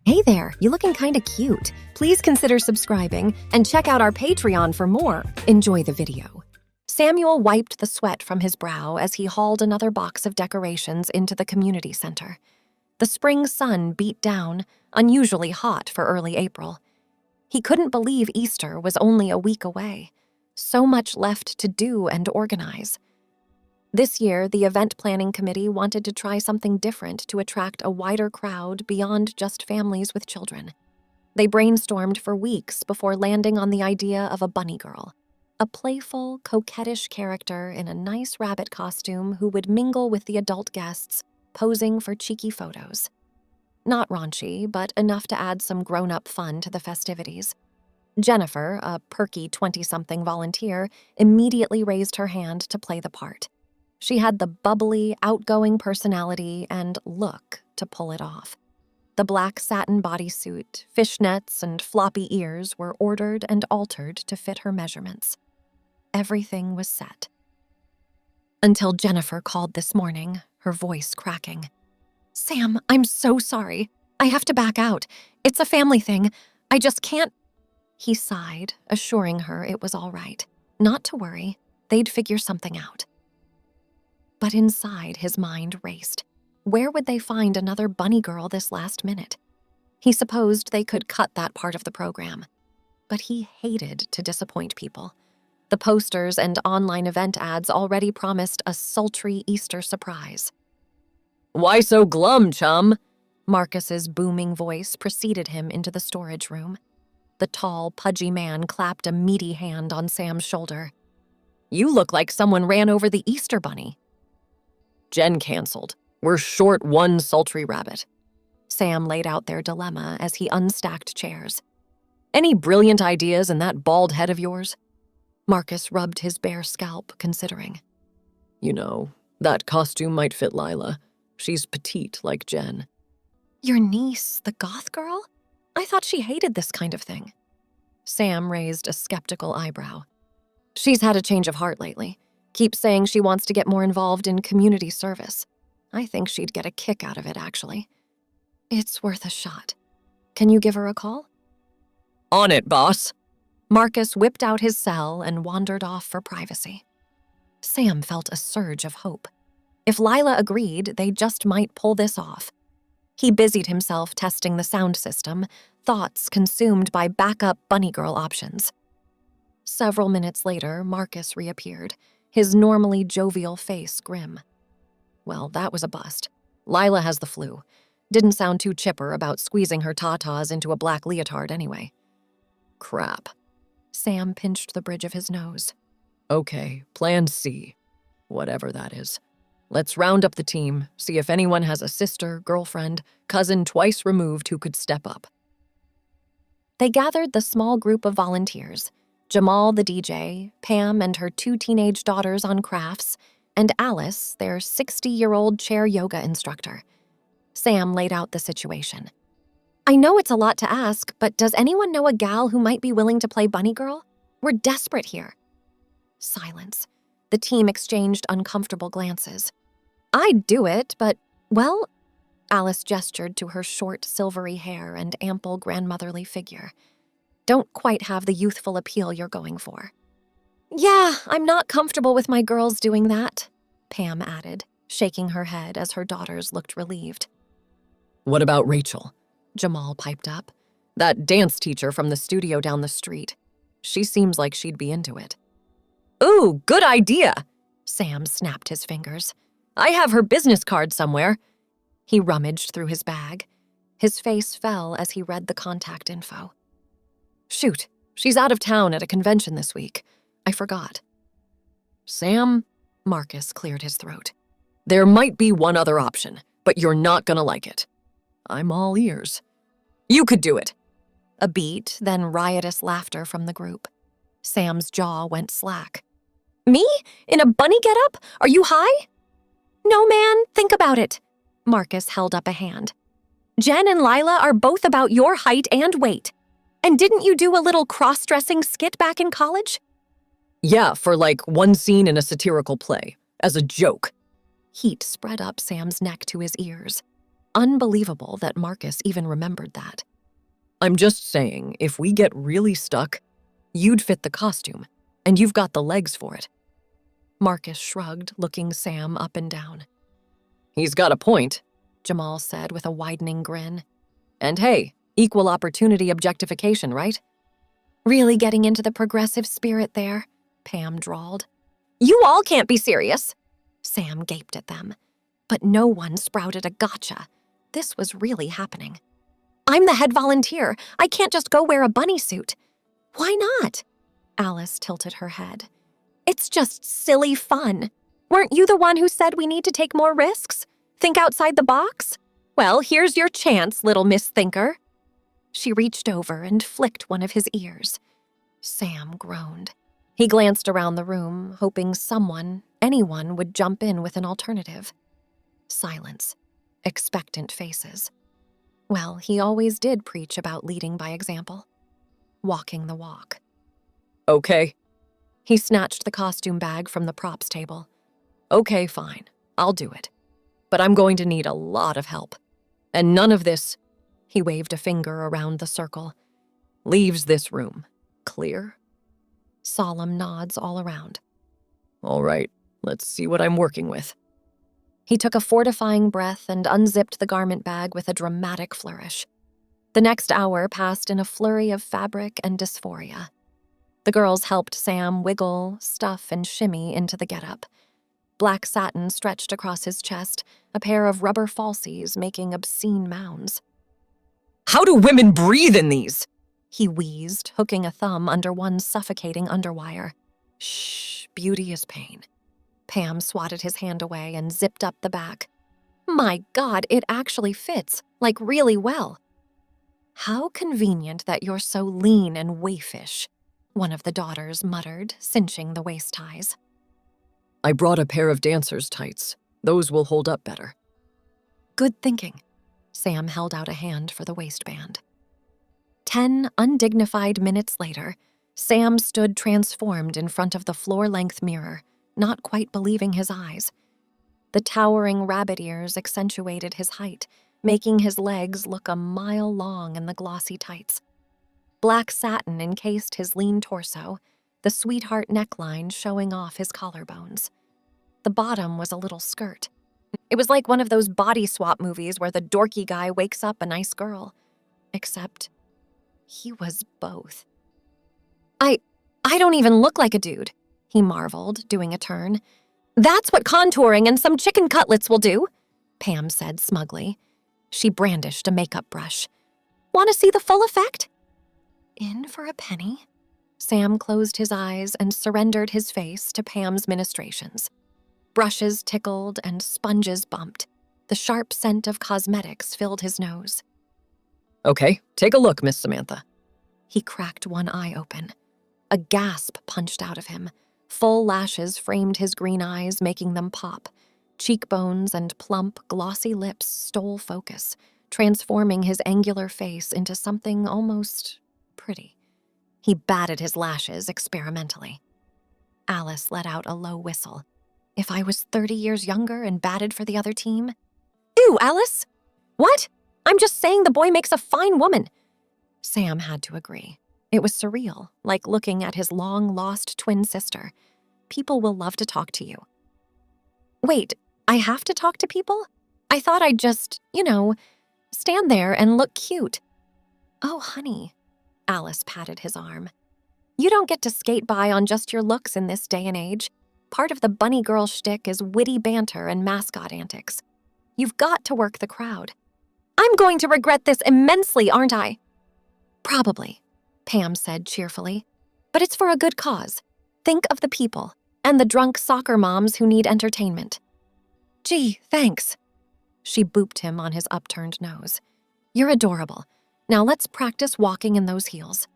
Hey there, you looking kinda cute. Please consider subscribing and check out our Patreon for more. Enjoy the video. Samuel wiped the sweat from his brow as he hauled another box of decorations into the community center. The spring sun beat down, unusually hot for early April. He couldn't believe Easter was only a week away. So much left to do and organize. This year, the event planning committee wanted to try something different to attract a wider crowd beyond just families with children. They brainstormed for weeks before landing on the idea of a bunny girl, a playful, coquettish character in a nice rabbit costume who would mingle with the adult guests, posing for cheeky photos. Not raunchy, but enough to add some grown-up fun to the festivities. Jennifer, a perky 20-something volunteer, immediately raised her hand to play the part. She had the bubbly, outgoing personality and look to pull it off. The black satin bodysuit, fishnets, and floppy ears were ordered and altered to fit her measurements. Everything was set. Until Jennifer called this morning, her voice cracking. "Sam, I'm so sorry. I have to back out. It's a family thing. I just can't." He sighed, assuring her it was all right. Not to worry. They'd figure something out. But inside, his mind raced. Where would they find another bunny girl this last minute? He supposed they could cut that part of the program. But he hated to disappoint people. The posters and online event ads already promised a sultry Easter surprise. "Why so glum, chum?" Marcus's booming voice preceded him into the storage room. The tall, pudgy man clapped a meaty hand on Sam's shoulder. "You look like someone ran over the Easter bunny." "Jen canceled. We're short one sultry rabbit." Sam laid out their dilemma as he unstacked chairs. "Any brilliant ideas in that bald head of yours?" Marcus rubbed his bare scalp, considering. "You know, that costume might fit Lila. She's petite like Jen." "Your niece, the goth girl? I thought she hated this kind of thing." Sam raised a skeptical eyebrow. "She's had a change of heart lately. Keeps saying she wants to get more involved in community service. I think she'd get a kick out of it, actually. It's worth a shot. Can you give her a call?" "On it, boss." Marcus whipped out his cell and wandered off for privacy. Sam felt a surge of hope. If Lila agreed, they just might pull this off. He busied himself testing the sound system, thoughts consumed by backup bunny girl options. Several minutes later, Marcus reappeared, his normally jovial face grim. Well, that was a bust. Lila has the flu. Didn't sound too chipper about squeezing her tatas into a black leotard anyway. Crap. Sam pinched the bridge of his nose. Okay, plan C. Whatever that is. Let's round up the team, see if anyone has a sister, girlfriend, cousin twice removed who could step up. They gathered the small group of volunteers, Jamal the DJ, Pam and her 2 teenage daughters on crafts, and Alice, their 60-year-old chair yoga instructor. Sam laid out the situation. "I know it's a lot to ask, but does anyone know a gal who might be willing to play bunny girl? We're desperate here." Silence. The team exchanged uncomfortable glances. "I'd do it, but, well," Alice gestured to her short, silvery hair and ample grandmotherly figure. "Don't quite have the youthful appeal you're going for." "Yeah, I'm not comfortable with my girls doing that," Pam added, shaking her head as her daughters looked relieved. "What about Rachel?" Jamal piped up. "That dance teacher from the studio down the street. She seems like she'd be into it." "Ooh, good idea!" Sam snapped his fingers. "I have her business card somewhere." He rummaged through his bag. His face fell as he read the contact info. "Shoot, she's out of town at a convention this week. I forgot." "Sam," Marcus cleared his throat. "There might be one other option, but you're not gonna like it." "I'm all ears." "You could do it." A beat, then riotous laughter from the group. Sam's jaw went slack. "Me? In a bunny getup? Are you high?" "No, man, think about it." Marcus held up a hand. "Jen and Lila are both about your height and weight. And didn't you do a little cross-dressing skit back in college?" "Yeah, for like one scene in a satirical play, as a joke." Heat spread up Sam's neck to his ears. Unbelievable that Marcus even remembered that. I'm just saying, if we get really stuck, you'd fit the costume, and you've got the legs for it. Marcus shrugged, looking Sam up and down. He's got a point, Jamal said with a widening grin. And hey, equal opportunity objectification, right? Really getting into the progressive spirit there, Pam drawled. You all can't be serious. Sam gaped at them. But no one sprouted a gotcha. This was really happening. I'm the head volunteer. I can't just go wear a bunny suit. Why not? Alice tilted her head. It's just silly fun. Weren't you the one who said we need to take more risks? Think outside the box? Well, here's your chance, little Miss Thinker. She reached over and flicked one of his ears. Sam groaned. He glanced around the room, hoping anyone would jump in with an alternative. Silence. Expectant faces. Well, he always did preach about leading by example. Walking the walk. Okay. He snatched the costume bag from the props table. Okay, fine. I'll do it. But I'm going to need a lot of help. And none of this, he waved a finger around the circle, leaves this room. Clear? Solemn nods all around. All right, let's see what I'm working with. He took a fortifying breath and unzipped the garment bag with a dramatic flourish. The next hour passed in a flurry of fabric and dysphoria. The girls helped Sam wiggle, stuff, and shimmy into the getup. Black satin stretched across his chest, a pair of rubber falsies making obscene mounds. How do women breathe in these? He wheezed, hooking a thumb under one suffocating underwire. Shh, beauty is pain. Pam swatted his hand away and zipped up the back. My God, it actually fits, like really well. How convenient that you're so lean and waifish, one of the daughters muttered, cinching the waist ties. I brought a pair of dancer's tights. Those will hold up better. Good thinking. Sam held out a hand for the waistband. 10 undignified minutes later, Sam stood transformed in front of the floor-length mirror, not quite believing his eyes. The towering rabbit ears accentuated his height, making his legs look a mile long in the glossy tights. Black satin encased his lean torso, the sweetheart neckline showing off his collarbones. The bottom was a little skirt. It was like one of those body swap movies where the dorky guy wakes up a nice girl. Except he was both. I don't even look like a dude, he marveled, doing a turn. That's what contouring and some chicken cutlets will do, Pam said smugly. She brandished a makeup brush. Want to see the full effect? In for a penny? Sam closed his eyes and surrendered his face to Pam's ministrations. Brushes tickled and sponges bumped. The sharp scent of cosmetics filled his nose. Okay, take a look, Miss Samantha. He cracked one eye open. A gasp punched out of him. Full lashes framed his green eyes, making them pop. Cheekbones and plump, glossy lips stole focus, transforming his angular face into something almost pretty. He batted his lashes experimentally. Alice let out a low whistle. If I was 30 years younger and batted for the other team? Ew, Alice! What? I'm just saying the boy makes a fine woman. Sam had to agree. It was surreal, like looking at his long-lost twin sister. People will love to talk to you. Wait, I have to talk to people? I thought I'd just, stand there and look cute. Oh, honey. Alice patted his arm. You don't get to skate by on just your looks in this day and age. Part of the bunny girl shtick is witty banter and mascot antics. You've got to work the crowd. I'm going to regret this immensely, aren't I? Probably, Pam said cheerfully. But it's for a good cause. Think of the people and the drunk soccer moms who need entertainment. Gee, thanks. She booped him on his upturned nose. You're adorable. Now let's practice walking in those heels.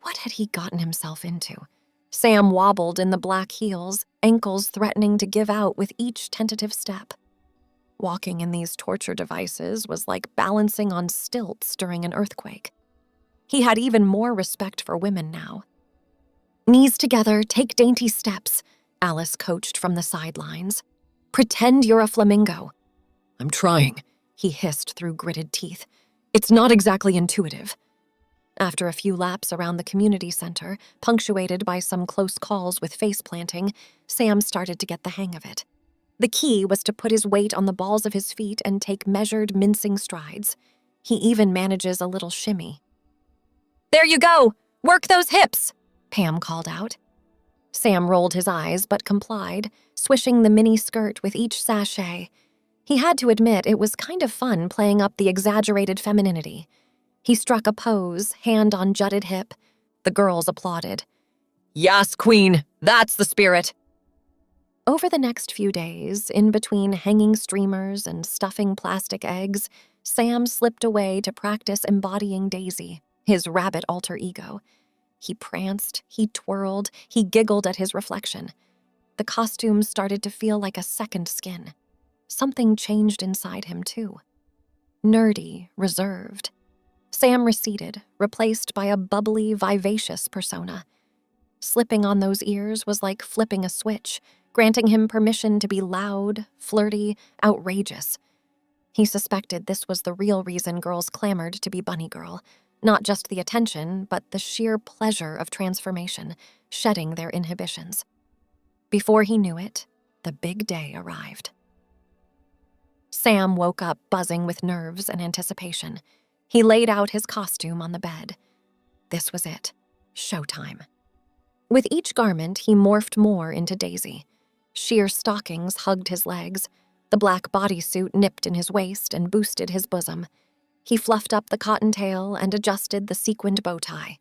What had he gotten himself into? Sam wobbled in the black heels, ankles threatening to give out with each tentative step. Walking in these torture devices was like balancing on stilts during an earthquake. He had even more respect for women now. Knees together, take dainty steps, Alice coached from the sidelines. Pretend you're a flamingo. I'm trying, he hissed through gritted teeth. "It's not exactly intuitive." After a few laps around the community center, punctuated by some close calls with face planting, Sam started to get the hang of it. The key was to put his weight on the balls of his feet and take measured, mincing strides. He even manages a little shimmy. "There you go! Work those hips!" Pam called out. Sam rolled his eyes but complied, swishing the mini skirt with each sachet. He had to admit it was kind of fun playing up the exaggerated femininity. He struck a pose, hand on jutted hip. The girls applauded. "Yes, queen! That's the spirit!" Over the next few days, in between hanging streamers and stuffing plastic eggs, Sam slipped away to practice embodying Daisy, his rabbit alter ego. He pranced, he twirled, he giggled at his reflection. The costumes started to feel like a second skin. Something changed inside him, too. Nerdy, reserved. Sam receded, replaced by a bubbly, vivacious persona. Slipping on those ears was like flipping a switch, granting him permission to be loud, flirty, outrageous. He suspected this was the real reason girls clamored to be Bunny Girl. Not just the attention, but the sheer pleasure of transformation, shedding their inhibitions. Before he knew it, the big day arrived. Sam woke up buzzing with nerves and anticipation. He laid out his costume on the bed. This was it. Showtime. With each garment, he morphed more into Daisy. Sheer stockings hugged his legs. The black bodysuit nipped in his waist and boosted his bosom. He fluffed up the cottontail and adjusted the sequined bow tie.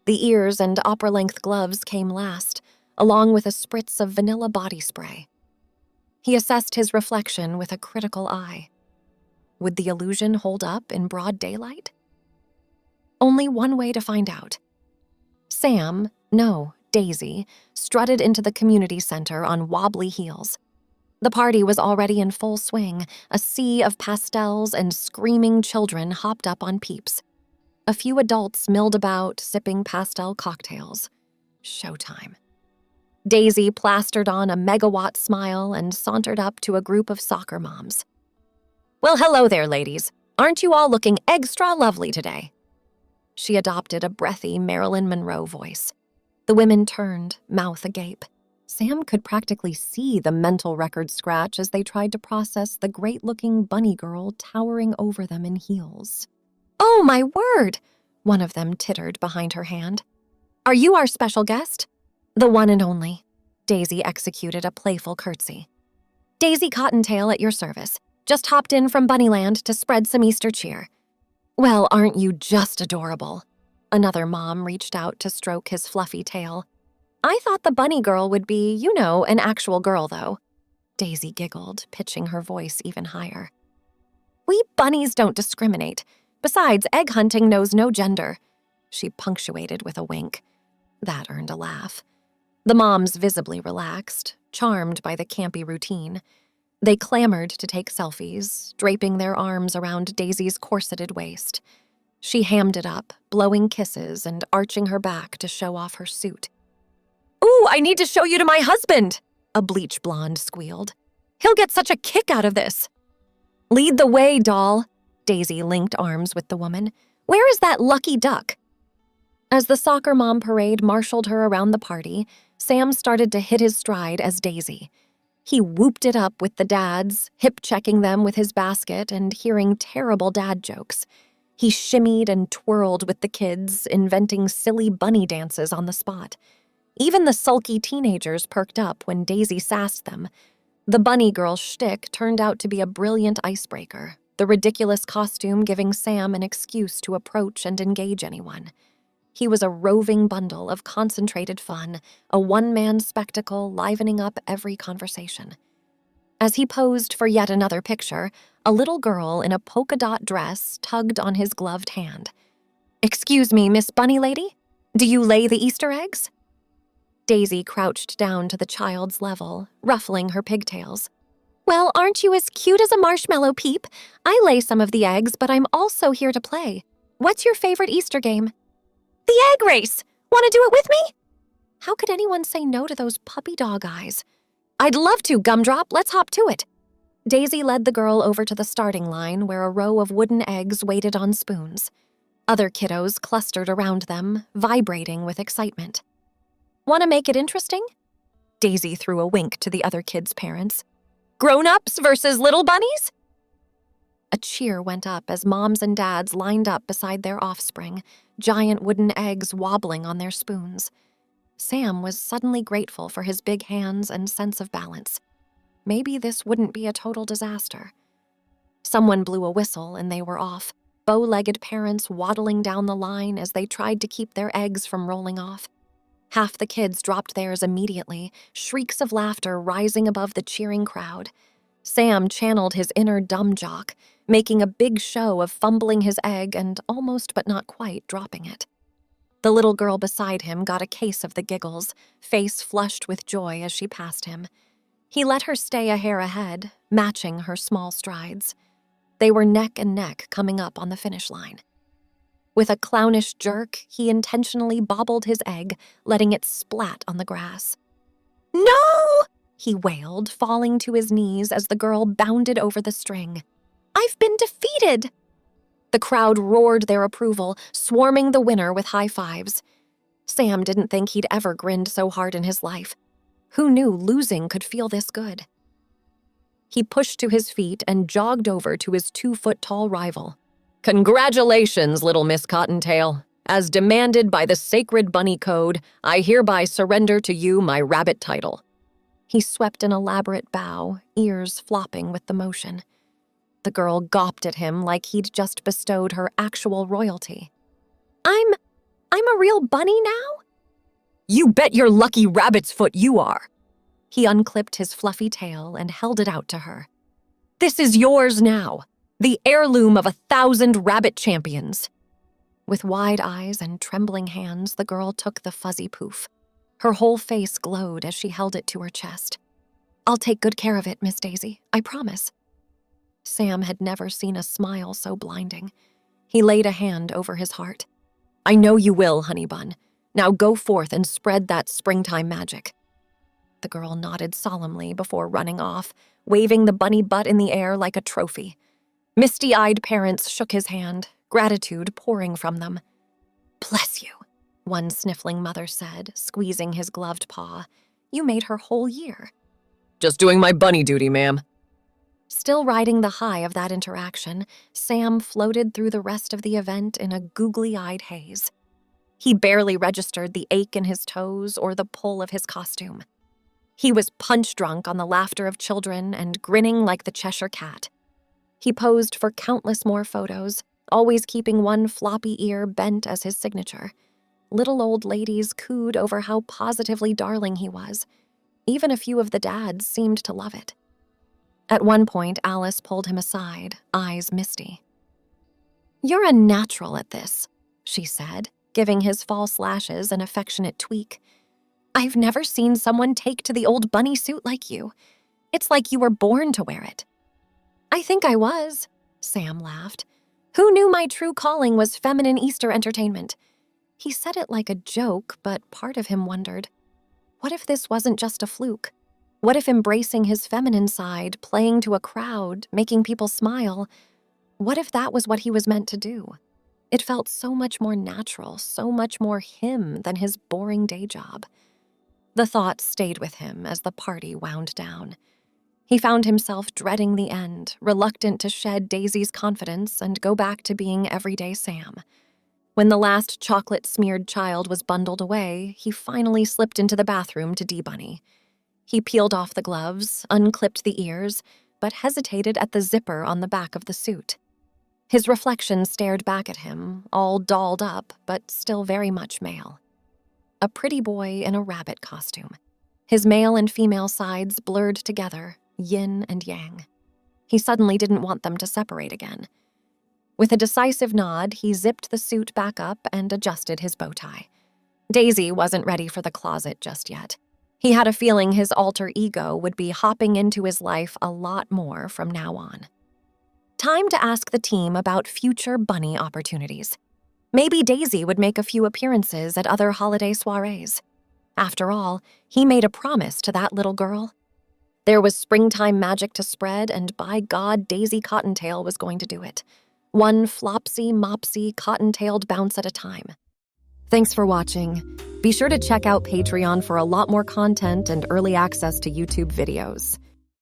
The ears and opera-length gloves came last, along with a spritz of vanilla body spray. He assessed his reflection with a critical eye. Would the illusion hold up in broad daylight? Only one way to find out. Daisy, strutted into the community center on wobbly heels. The party was already in full swing. A sea of pastels and screaming children hopped up on peeps. A few adults milled about, sipping pastel cocktails. Showtime. Daisy plastered on a megawatt smile and sauntered up to a group of soccer moms. "Well, hello there, ladies. Aren't you all looking extra lovely today?" She adopted a breathy Marilyn Monroe voice. The women turned, mouth agape. Sam could practically see the mental record scratch as they tried to process the great-looking bunny girl towering over them in heels. "Oh, my word!" one of them tittered behind her hand. "Are you our special guest?" "The one and only." Daisy executed a playful curtsy. "Daisy Cottontail at your service. Just hopped in from Bunnyland to spread some Easter cheer." "Well, aren't you just adorable?" Another mom reached out to stroke his fluffy tail. "I thought the bunny girl would be, an actual girl, though." Daisy giggled, pitching her voice even higher. "We bunnies don't discriminate. Besides, egg hunting knows no gender." She punctuated with a wink. That earned a laugh. The moms visibly relaxed, charmed by the campy routine. They clamored to take selfies, draping their arms around Daisy's corseted waist. She hammed it up, blowing kisses and arching her back to show off her suit. "Ooh, I need to show you to my husband," a bleach blonde squealed. "He'll get such a kick out of this." "Lead the way, doll." Daisy linked arms with the woman. "Where is that lucky duck?" As the soccer mom parade marshaled her around the party, Sam started to hit his stride as Daisy. He whooped it up with the dads, hip-checking them with his basket and hearing terrible dad jokes. He shimmied and twirled with the kids, inventing silly bunny dances on the spot. Even the sulky teenagers perked up when Daisy sassed them. The bunny girl shtick turned out to be a brilliant icebreaker, the ridiculous costume giving Sam an excuse to approach and engage anyone. He was a roving bundle of concentrated fun, a one-man spectacle livening up every conversation. As he posed for yet another picture, a little girl in a polka dot dress tugged on his gloved hand. "Excuse me, Miss Bunny Lady? Do you lay the Easter eggs?" Daisy crouched down to the child's level, ruffling her pigtails. "Well, aren't you as cute as a marshmallow peep? I lay some of the eggs, but I'm also here to play. What's your favorite Easter game?" "The egg race! Want to do it with me?" How could anyone say no to those puppy dog eyes? "I'd love to, Gumdrop. Let's hop to it." Daisy led the girl over to the starting line where a row of wooden eggs waited on spoons. Other kiddos clustered around them, vibrating with excitement. "Want to make it interesting?" Daisy threw a wink to the other kids' parents. "Grown-ups versus little bunnies?" A cheer went up as moms and dads lined up beside their offspring, giant wooden eggs wobbling on their spoons. Sam was suddenly grateful for his big hands and sense of balance. Maybe this wouldn't be a total disaster. Someone blew a whistle and they were off, bow-legged parents waddling down the line as they tried to keep their eggs from rolling off. Half the kids dropped theirs immediately, shrieks of laughter rising above the cheering crowd. Sam channeled his inner dumb jock, making a big show of fumbling his egg and almost but not quite dropping it. The little girl beside him got a case of the giggles, face flushed with joy as she passed him. He let her stay a hair ahead, matching her small strides. They were neck and neck coming up on the finish line. With a clownish jerk, he intentionally bobbled his egg, letting it splat on the grass. "No!" he wailed, falling to his knees as the girl bounded over the string. "I've been defeated!" The crowd roared their approval, swarming the winner with high fives. Sam didn't think he'd ever grinned so hard in his life. Who knew losing could feel this good? He pushed to his feet and jogged over to his 2-foot-tall rival. "Congratulations, little Miss Cottontail. As demanded by the sacred bunny code, I hereby surrender to you my rabbit title." He swept an elaborate bow, ears flopping with the motion. The girl gawped at him like he'd just bestowed her actual royalty. I'm a real bunny now?" "You bet your lucky rabbit's foot you are." He unclipped his fluffy tail and held it out to her. "This is yours now, the heirloom of 1,000 rabbit champions." With wide eyes and trembling hands, the girl took the fuzzy poof. Her whole face glowed as she held it to her chest. "I'll take good care of it, Miss Daisy, I promise." Sam had never seen a smile so blinding. He laid a hand over his heart. "I know you will, honey bun. Now go forth and spread that springtime magic." The girl nodded solemnly before running off, waving the bunny butt in the air like a trophy. Misty-eyed parents shook his hand, gratitude pouring from them. "Bless you," one sniffling mother said, squeezing his gloved paw. "You made her whole year." "Just doing my bunny duty, ma'am." Still riding the high of that interaction, Sam floated through the rest of the event in a googly-eyed haze. He barely registered the ache in his toes or the pull of his costume. He was punch-drunk on the laughter of children and grinning like the Cheshire Cat. He posed for countless more photos, always keeping one floppy ear bent as his signature. Little old ladies cooed over how positively darling he was. Even a few of the dads seemed to love it. At one point, Alice pulled him aside, eyes misty. "You're a natural at this," she said, giving his false lashes an affectionate tweak. "I've never seen someone take to the old bunny suit like you. It's like you were born to wear it." "I think I was," Sam laughed. "Who knew my true calling was feminine Easter entertainment?" He said it like a joke, but part of him wondered, what if this wasn't just a fluke? What if embracing his feminine side, playing to a crowd, making people smile, what if that was what he was meant to do? It felt so much more natural, so much more him than his boring day job. The thought stayed with him as the party wound down. He found himself dreading the end, reluctant to shed Daisy's confidence and go back to being everyday Sam. When the last chocolate-smeared child was bundled away, he finally slipped into the bathroom to debunny. He peeled off the gloves, unclipped the ears, but hesitated at the zipper on the back of the suit. His reflection stared back at him, all dolled up, but still very much male. A pretty boy in a rabbit costume. His male and female sides blurred together, yin and yang. He suddenly didn't want them to separate again. With a decisive nod, he zipped the suit back up and adjusted his bow tie. Daisy wasn't ready for the closet just yet. He had a feeling his alter ego would be hopping into his life a lot more from now on. Time to ask the team about future bunny opportunities. Maybe Daisy would make a few appearances at other holiday soirees. After all, he made a promise to that little girl. There was springtime magic to spread, and by God, Daisy Cottontail was going to do it. One flopsy, mopsy, cotton-tailed bounce at a time. Thanks for watching. Be sure to check out Patreon for a lot more content and early access to YouTube videos.